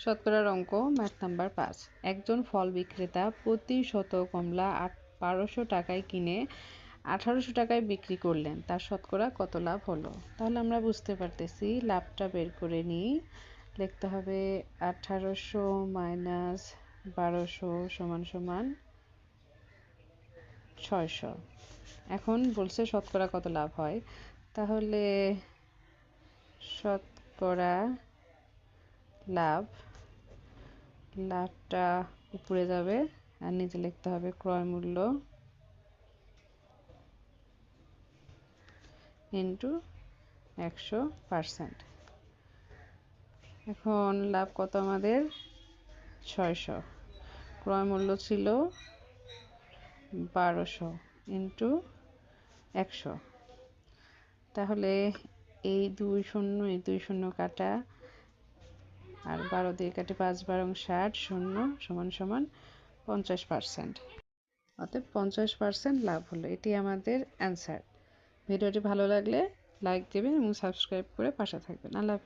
শতকরার অঙ্ক math number 5। একজন ফল বিক্রেতা প্রতি শত কমলা 1200 টাকায় কিনে 1800 টাকায় বিক্রি করলেন, তার শতকরা কত লাভ হলো? তাহলে আমরা বুঝতে পারতেছি, লাভটা বের করে নিই। লিখতে হবে 1800 মাইনাস 1200 সমান সমান 600। এখন বলছে শতকরা কত লাভ হয়, তাহলে শতকরা লাভটা উপরে যাবে আর নিচে লিখতে হবে ক্রয় মূল্য ইন্টু 100%। এখন লাভ কত আমাদের? 600। ক্রয় মূল্য ছিল 1200 ইন্টু 100। তাহলে এই 2 শূন্য কাটা আর 12 দিয়ে কাটে 5 12 60, শূন্য সমান সমান 50%। অতএব 50% লাভ হলো। এটি আমাদের অ্যান্সার। ভিডিওটি ভালো লাগলে লাইক দেবেন এবং সাবস্ক্রাইব করে পাশে থাকবেন। আল্লাহ হাফেজ।